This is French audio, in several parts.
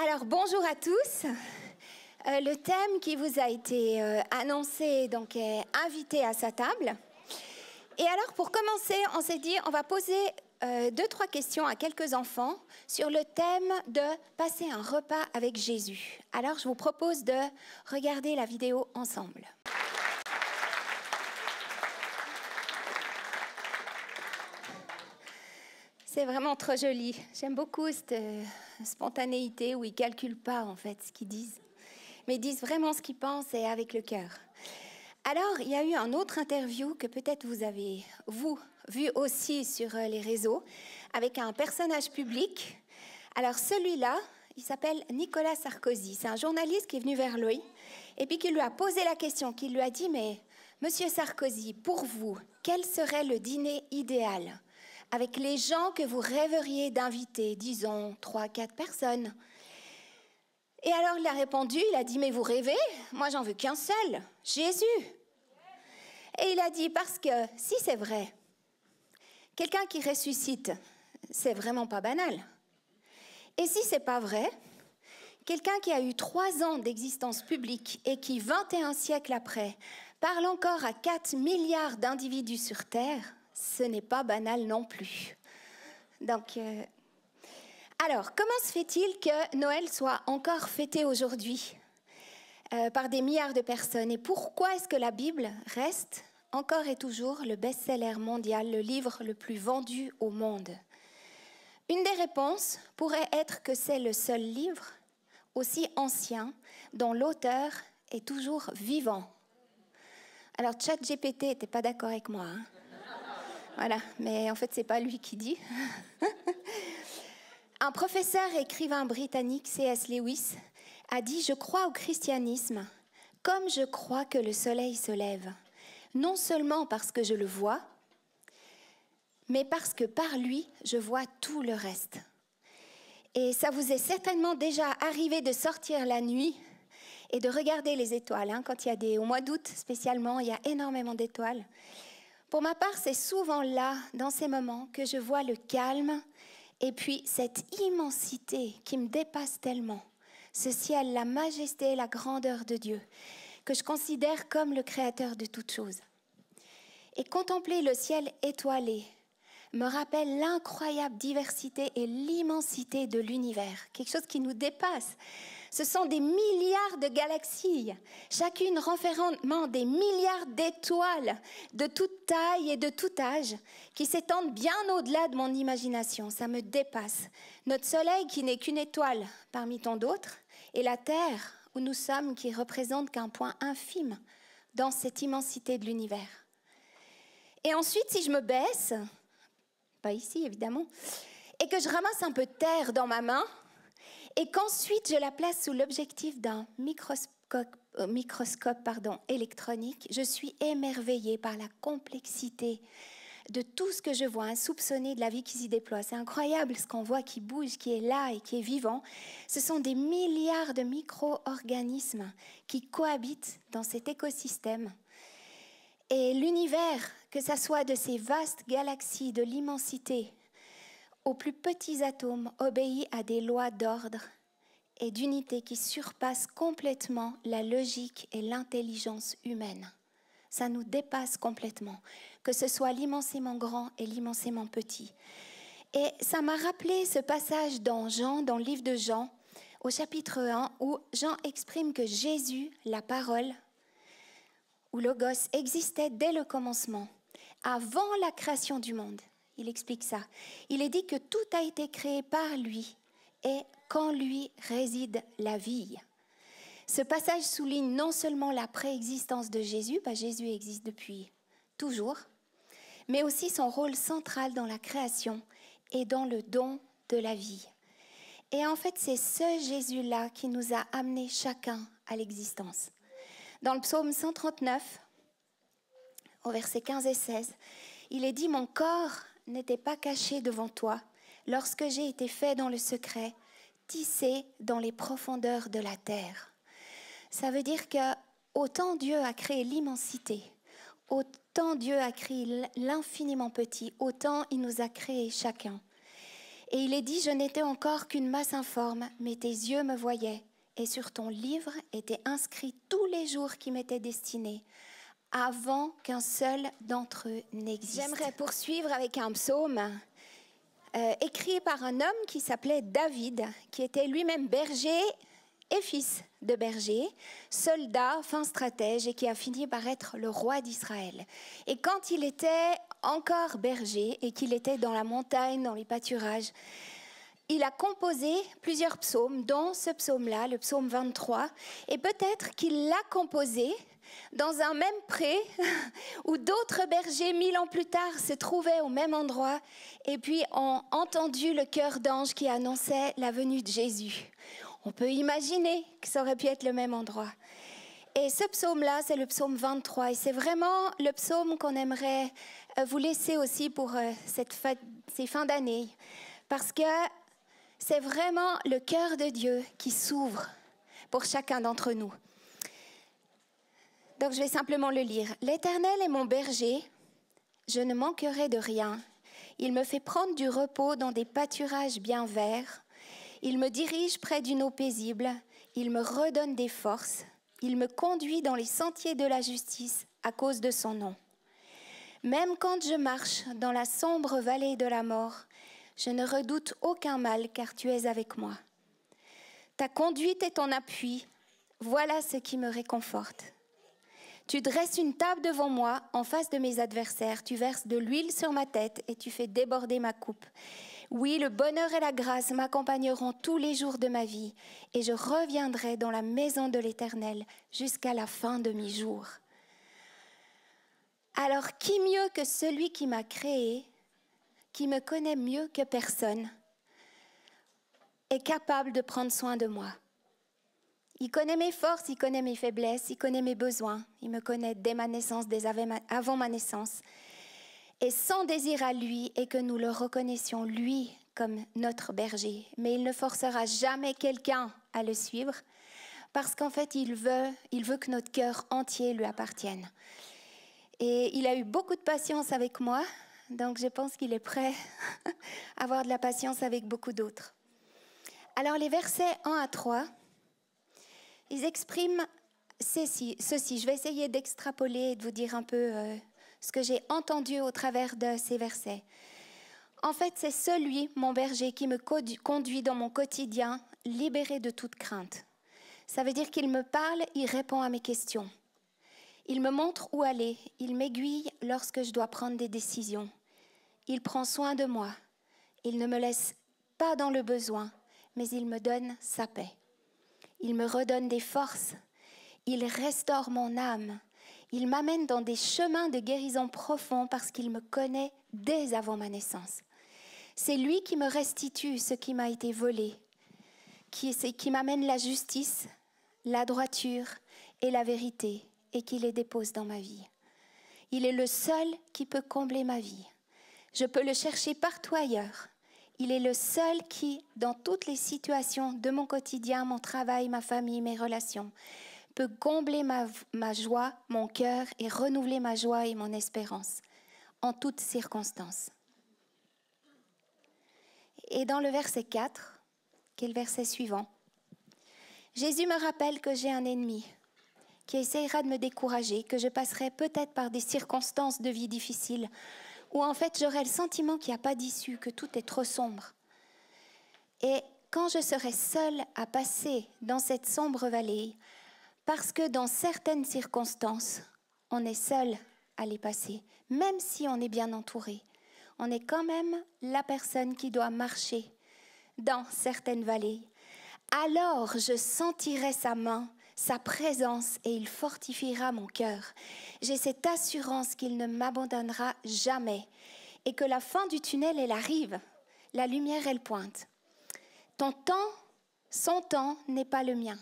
Alors, bonjour à tous. Le thème qui vous a été annoncé donc, est invité à sa table. Et alors, pour commencer, on s'est dit, on va poser 2-3 questions à quelques enfants sur le thème de passer un repas avec Jésus. Alors, je vous propose de regarder la vidéo ensemble. C'est vraiment trop joli. J'aime beaucoup cette spontanéité où ils ne calculent pas en fait ce qu'ils disent. Mais ils disent vraiment ce qu'ils pensent et avec le cœur. Alors, il y a eu un autre interview que peut-être vous avez, vu aussi sur les réseaux, avec un personnage public. Alors celui-là, il s'appelle Nicolas Sarkozy. C'est un journaliste qui est venu vers lui et puis qui lui a posé la question, qui lui a dit « Mais Monsieur Sarkozy, pour vous, quel serait le dîner idéal ?» avec les gens que vous rêveriez d'inviter, disons 3-4 personnes. Et alors il a répondu, il a dit, mais vous rêvez? Moi j'en veux qu'un seul, Jésus. Et il a dit, parce que si c'est vrai, quelqu'un qui ressuscite, c'est vraiment pas banal. Et si c'est pas vrai, quelqu'un qui a eu 3 ans d'existence publique et qui, 21 siècles après, parle encore à 4 milliards d'individus sur Terre, ce n'est pas banal non plus. Donc, alors, comment se fait-il que Noël soit encore fêté aujourd'hui par des milliards de personnes? Et pourquoi est-ce que la Bible reste encore et toujours le best-seller mondial, le livre le plus vendu au monde? Une des réponses pourrait être que c'est le seul livre aussi ancien dont l'auteur est toujours vivant. Alors, ChatGPT n'était pas d'accord avec moi, hein. Voilà, mais en fait, ce n'est pas lui qui dit. Un professeur et écrivain britannique, C.S. Lewis, a dit « Je crois au christianisme comme je crois que le soleil se lève, non seulement parce que je le vois, mais parce que par lui, je vois tout le reste. » Et ça vous est certainement déjà arrivé de sortir la nuit et de regarder les étoiles. Hein, quand il y a au mois d'août spécialement, il y a énormément d'étoiles. Pour ma part, c'est souvent là, dans ces moments, que je vois le calme et puis cette immensité qui me dépasse tellement. Ce ciel, la majesté, la grandeur de Dieu, que je considère comme le créateur de toutes choses. Et contempler le ciel étoilé me rappelle l'incroyable diversité et l'immensité de l'univers, quelque chose qui nous dépasse. Ce sont des milliards de galaxies, chacune renfermant des milliards d'étoiles de toute taille et de tout âge, qui s'étendent bien au-delà de mon imagination. Ça me dépasse. Notre soleil, qui n'est qu'une étoile parmi tant d'autres, et la Terre, où nous sommes, qui représente qu'un point infime dans cette immensité de l'univers. Et ensuite, si je me baisse, pas ici évidemment, et que je ramasse un peu de terre dans ma main, et qu'ensuite je la place sous l'objectif d'un microscope électronique, je suis émerveillée par la complexité de tout ce que je vois, insoupçonné de la vie qui s'y déploie. C'est incroyable ce qu'on voit qui bouge, qui est là et qui est vivant. Ce sont des milliards de micro-organismes qui cohabitent dans cet écosystème. Et l'univers, que ce soit de ces vastes galaxies, de l'immensité, aux plus petits atomes, obéit à des lois d'ordre et d'unité qui surpassent complètement la logique et l'intelligence humaine. Ça nous dépasse complètement, que ce soit l'immensément grand et l'immensément petit. Et ça m'a rappelé ce passage dans Jean, dans le livre de Jean, au chapitre 1, où Jean exprime que Jésus, la parole, ou Logos, existait dès le commencement, avant la création du monde. Il explique ça. Il est dit que tout a été créé par lui et qu'en lui réside la vie. Ce passage souligne non seulement la préexistence de Jésus, Jésus existe depuis toujours, mais aussi son rôle central dans la création et dans le don de la vie. Et en fait, c'est ce Jésus-là qui nous a amenés chacun à l'existence. Dans le psaume 139, au versets 15 et 16, il est dit « Mon corps n'était pas caché devant toi lorsque j'ai été fait dans le secret, tissé dans les profondeurs de la terre. » Ça veut dire que autant Dieu a créé l'immensité, autant Dieu a créé l'infiniment petit, autant il nous a créé chacun. Et il est dit, je n'étais encore qu'une masse informe, mais tes yeux me voyaient. Et sur ton livre étaient inscrits tous les jours qui m'étaient destinés, avant qu'un seul d'entre eux n'existe. J'aimerais poursuivre avec un psaume écrit par un homme qui s'appelait David, qui était lui-même berger et fils de berger, soldat, fin stratège, et qui a fini par être le roi d'Israël. Et quand il était encore berger et qu'il était dans la montagne, dans les pâturages, il a composé plusieurs psaumes, dont ce psaume-là, le psaume 23, et peut-être qu'il l'a composé dans un même pré où d'autres bergers, 1000 ans plus tard, se trouvaient au même endroit et puis ont entendu le chœur d'ange qui annonçait la venue de Jésus. On peut imaginer que ça aurait pu être le même endroit. Et ce psaume-là, c'est le psaume 23 et c'est vraiment le psaume qu'on aimerait vous laisser aussi pour ces fins d'année parce que c'est vraiment le cœur de Dieu qui s'ouvre pour chacun d'entre nous. Donc, je vais simplement le lire. « L'Éternel est mon berger, je ne manquerai de rien. Il me fait prendre du repos dans des pâturages bien verts. Il me dirige près d'une eau paisible. Il me redonne des forces. Il me conduit dans les sentiers de la justice à cause de son nom. Même quand je marche dans la sombre vallée de la mort, je ne redoute aucun mal car tu es avec moi. Ta conduite et ton appui, voilà ce qui me réconforte. Tu dresses une table devant moi, en face de mes adversaires. Tu verses de l'huile sur ma tête et tu fais déborder ma coupe. Oui, le bonheur et la grâce m'accompagneront tous les jours de ma vie et je reviendrai dans la maison de l'Éternel jusqu'à la fin de mes jours. » Alors, qui mieux que celui qui m'a créé, qui me connaît mieux que personne, est capable de prendre soin de moi? Il connaît mes forces, il connaît mes faiblesses, il connaît mes besoins. Il me connaît dès ma naissance, avant ma naissance. Et son désir à lui est que nous le reconnaissions, lui, comme notre berger. Mais il ne forcera jamais quelqu'un à le suivre parce qu'en fait, il veut que notre cœur entier lui appartienne. Et il a eu beaucoup de patience avec moi, donc je pense qu'il est prêt à avoir de la patience avec beaucoup d'autres. Alors les versets 1 à 3... ils expriment ceci. Je vais essayer d'extrapoler et de vous dire un peu ce que j'ai entendu au travers de ces versets. En fait, c'est celui, mon berger, qui me conduit dans mon quotidien, libéré de toute crainte. Ça veut dire qu'il me parle, il répond à mes questions. Il me montre où aller, il m'aiguille lorsque je dois prendre des décisions. Il prend soin de moi. Il ne me laisse pas dans le besoin, mais il me donne sa paix. Il me redonne des forces, il restaure mon âme, il m'amène dans des chemins de guérison profonds parce qu'il me connaît dès avant ma naissance. C'est lui qui me restitue ce qui m'a été volé, qui m'amène la justice, la droiture et la vérité et qui les dépose dans ma vie. Il est le seul qui peut combler ma vie. Je peux le chercher partout ailleurs. Il est le seul qui, dans toutes les situations de mon quotidien, mon travail, ma famille, mes relations, peut combler ma joie, mon cœur et renouveler ma joie et mon espérance en toutes circonstances. Et dans le verset 4, qui est le verset suivant, Jésus me rappelle que j'ai un ennemi qui essaiera de me décourager, que je passerai peut-être par des circonstances de vie difficiles, où en fait j'aurai le sentiment qu'il n'y a pas d'issue, que tout est trop sombre. Et quand je serai seule à passer dans cette sombre vallée, parce que dans certaines circonstances, on est seul à les passer, même si on est bien entouré, on est quand même la personne qui doit marcher dans certaines vallées. Alors je sentirai sa main, sa présence et il fortifiera mon cœur. J'ai cette assurance qu'il ne m'abandonnera jamais et que la fin du tunnel, elle arrive. La lumière, elle pointe. Ton temps, son temps n'est pas le mien.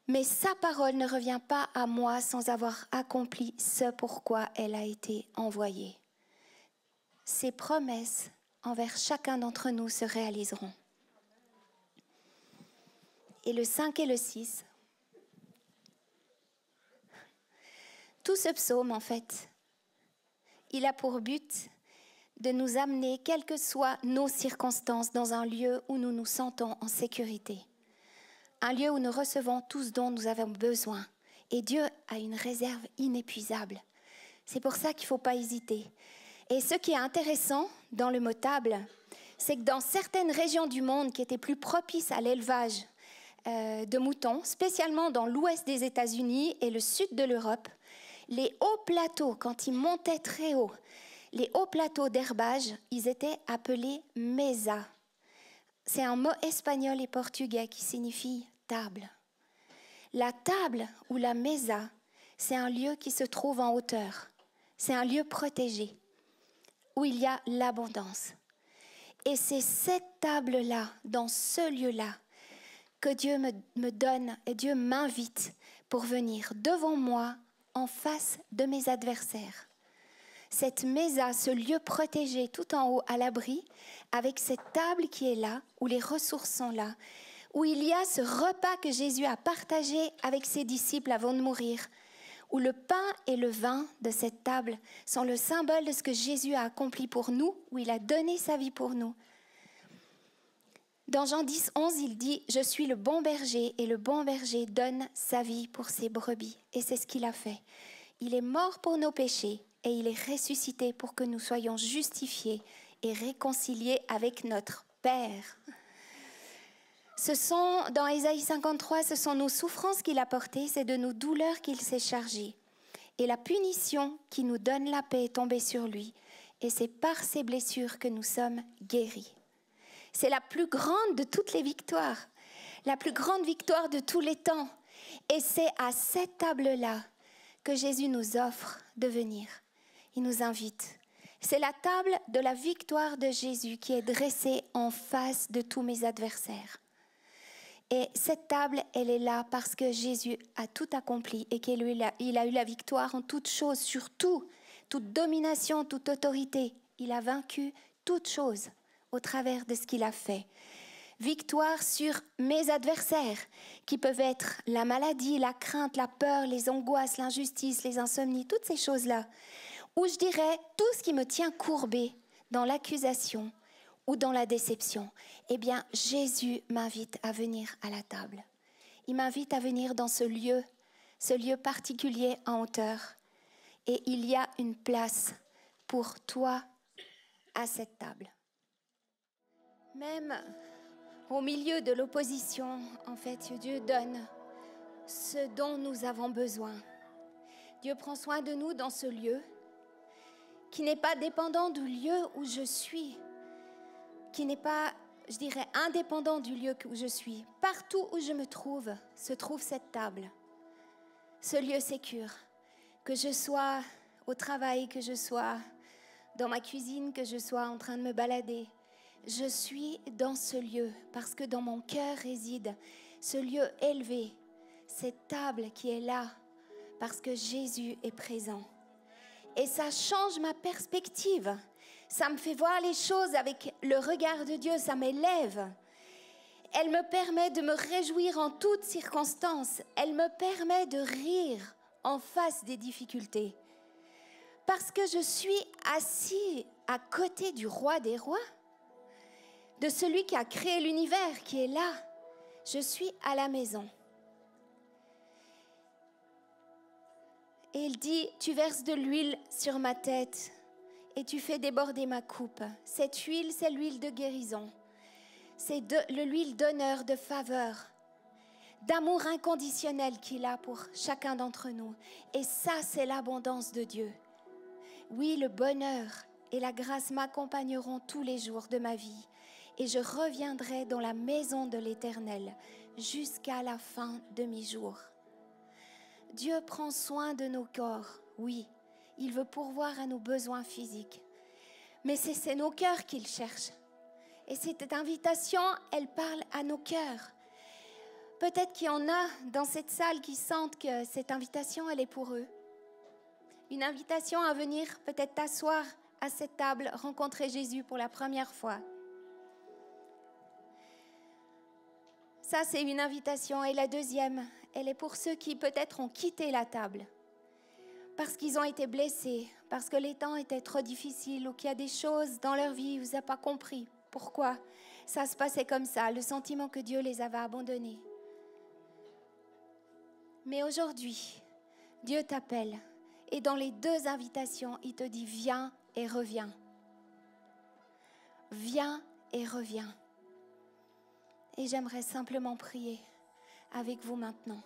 Mais sa parole ne revient pas à moi sans avoir accompli ce pourquoi elle a été envoyée. Ses promesses envers chacun d'entre nous se réaliseront. Et le 5 et le 6, tout ce psaume, en fait, il a pour but de nous amener, quelles que soient nos circonstances, dans un lieu où nous nous sentons en sécurité. Un lieu où nous recevons tout ce dont nous avons besoin. Et Dieu a une réserve inépuisable. C'est pour ça qu'il ne faut pas hésiter. Et ce qui est intéressant dans le mot table, c'est que dans certaines régions du monde qui étaient plus propices à l'élevage de moutons, spécialement dans l'ouest des États-Unis et le sud de l'Europe, les hauts plateaux, quand ils montaient très haut, les hauts plateaux d'herbage, ils étaient appelés mesa. C'est un mot espagnol et portugais qui signifie table. La table ou la mesa, c'est un lieu qui se trouve en hauteur. C'est un lieu protégé où il y a l'abondance. Et c'est cette table-là, dans ce lieu-là, que Dieu me donne et Dieu m'invite pour venir devant moi en face de mes adversaires. Cette mesa, ce lieu protégé tout en haut à l'abri, avec cette table qui est là, où les ressources sont là, où il y a ce repas que Jésus a partagé avec ses disciples avant de mourir, où le pain et le vin de cette table sont le symbole de ce que Jésus a accompli pour nous, où il a donné sa vie pour nous. Dans Jean 10, 11, il dit « Je suis le bon berger et le bon berger donne sa vie pour ses brebis. » Et c'est ce qu'il a fait. Il est mort pour nos péchés et il est ressuscité pour que nous soyons justifiés et réconciliés avec notre Père. Ce sont, dans Ésaïe 53, ce sont nos souffrances qu'il a portées, c'est de nos douleurs qu'il s'est chargé. Et la punition qui nous donne la paix est tombée sur lui. Et c'est par ses blessures que nous sommes guéris. C'est la plus grande de toutes les victoires, la plus grande victoire de tous les temps. Et c'est à cette table-là que Jésus nous offre de venir. Il nous invite. C'est la table de la victoire de Jésus qui est dressée en face de tous mes adversaires. Et cette table, elle est là parce que Jésus a tout accompli et qu'il a eu la victoire en toutes choses, sur tout, toute domination, toute autorité. Il a vaincu toutes choses au travers de ce qu'il a fait. Victoire sur mes adversaires, qui peuvent être la maladie, la crainte, la peur, les angoisses, l'injustice, les insomnies, toutes ces choses-là. Ou je dirais tout ce qui me tient courbé dans l'accusation ou dans la déception. Eh bien, Jésus m'invite à venir à la table. Il m'invite à venir dans ce lieu particulier en hauteur. Et il y a une place pour toi à cette table. Même au milieu de l'opposition, en fait, Dieu donne ce dont nous avons besoin. Dieu prend soin de nous dans ce lieu qui n'est pas dépendant du lieu où je suis, qui n'est pas, je dirais, indépendant du lieu où je suis. Partout où je me trouve, se trouve cette table, ce lieu sécure. Que je sois au travail, que je sois dans ma cuisine, que je sois en train de me balader, je suis dans ce lieu parce que dans mon cœur réside ce lieu élevé, cette table qui est là parce que Jésus est présent. Et ça change ma perspective. Ça me fait voir les choses avec le regard de Dieu, ça m'élève. Elle me permet de me réjouir en toutes circonstances. Elle me permet de rire en face des difficultés. Parce que je suis assis à côté du roi des rois, de celui qui a créé l'univers, qui est là. Je suis à la maison. Et il dit, tu verses de l'huile sur ma tête et tu fais déborder ma coupe. Cette huile, c'est l'huile de guérison. C'est l'huile d'honneur, de faveur, d'amour inconditionnel qu'il a pour chacun d'entre nous. Et ça, c'est l'abondance de Dieu. Oui, le bonheur et la grâce m'accompagneront tous les jours de ma vie. Et je reviendrai dans la maison de l'Éternel jusqu'à la fin de mes jours. Dieu prend soin de nos corps, oui. Il veut pourvoir à nos besoins physiques. Mais c'est nos cœurs qu'il cherche. Et cette invitation, elle parle à nos cœurs. Peut-être qu'il y en a dans cette salle qui sentent que cette invitation, elle est pour eux. Une invitation à venir peut-être t'asseoir à cette table, rencontrer Jésus pour la première fois. Ça, c'est une invitation. Et la deuxième, elle est pour ceux qui peut-être ont quitté la table. parce qu'ils ont été blessés, parce que les temps étaient trop difficiles ou qu'il y a des choses dans leur vie où ils n'ont pas compris pourquoi ça se passait comme ça, le sentiment que Dieu les avait abandonnés. Mais aujourd'hui, Dieu t'appelle et dans les 2 invitations, il te dit « Viens et reviens ». Viens et reviens. Et j'aimerais simplement prier avec vous maintenant.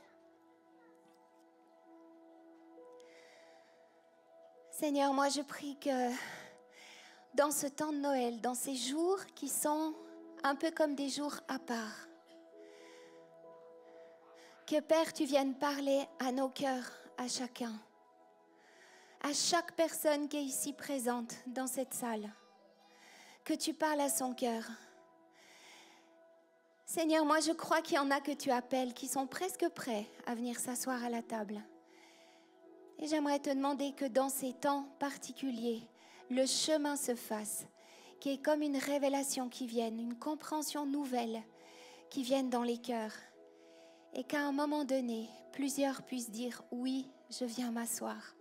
Seigneur, moi je prie que dans ce temps de Noël, dans ces jours qui sont un peu comme des jours à part, que Père, tu viennes parler à nos cœurs, à chacun, à chaque personne qui est ici présente dans cette salle, que tu parles à son cœur. Seigneur, moi je crois qu'il y en a que tu appelles, qui sont presque prêts à venir s'asseoir à la table. Et j'aimerais te demander que dans ces temps particuliers, le chemin se fasse, qu'il y ait comme une révélation qui vienne, une compréhension nouvelle qui vienne dans les cœurs. Et qu'à un moment donné, plusieurs puissent dire « Oui, je viens m'asseoir.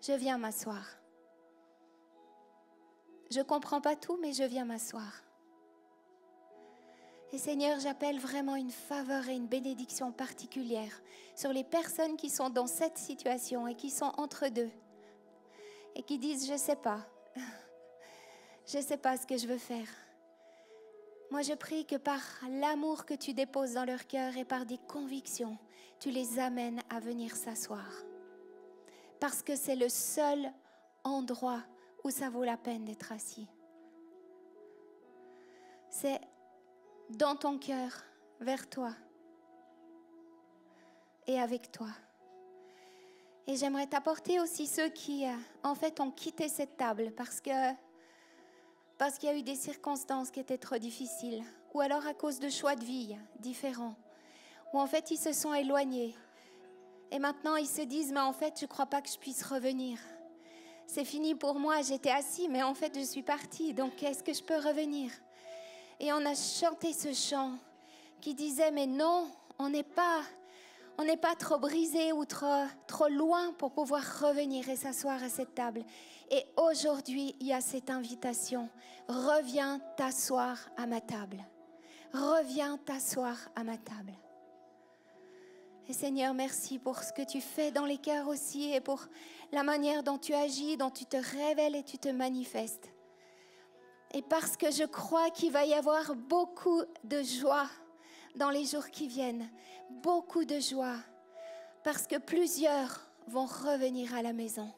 Je viens m'asseoir. Je ne comprends pas tout, mais je viens m'asseoir. » Et Seigneur, j'appelle vraiment une faveur et une bénédiction particulière sur les personnes qui sont dans cette situation et qui sont entre deux et qui disent « Je ne sais pas. Je ne sais pas ce que je veux faire. » Moi, je prie que par l'amour que tu déposes dans leur cœur et par des convictions, tu les amènes à venir s'asseoir. Parce que c'est le seul endroit où ça vaut la peine d'être assis. C'est dans ton cœur, vers toi et avec toi. Et j'aimerais t'apporter aussi ceux qui, en fait, ont quitté cette table parce qu'il y a eu des circonstances qui étaient trop difficiles, ou alors à cause de choix de vie différents, ou en fait ils se sont éloignés. Et maintenant ils se disent, mais en fait je ne crois pas que je puisse revenir. C'est fini pour moi, j'étais assis, mais en fait je suis partie, donc est-ce que je peux revenir? Et on a chanté ce chant qui disait, mais non, on n'est pas trop brisé ou trop loin pour pouvoir revenir et s'asseoir à cette table. Et aujourd'hui, il y a cette invitation. Reviens t'asseoir à ma table. Reviens t'asseoir à ma table. Et Seigneur, merci pour ce que tu fais dans les cœurs aussi et pour la manière dont tu agis, dont tu te révèles et tu te manifestes. Et parce que je crois qu'il va y avoir beaucoup de joie dans les jours qui viennent, beaucoup de joie, parce que plusieurs vont revenir à la maison,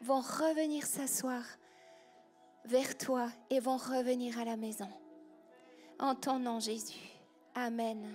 vont revenir s'asseoir vers toi et vont revenir à la maison. En ton nom, Jésus. Amen.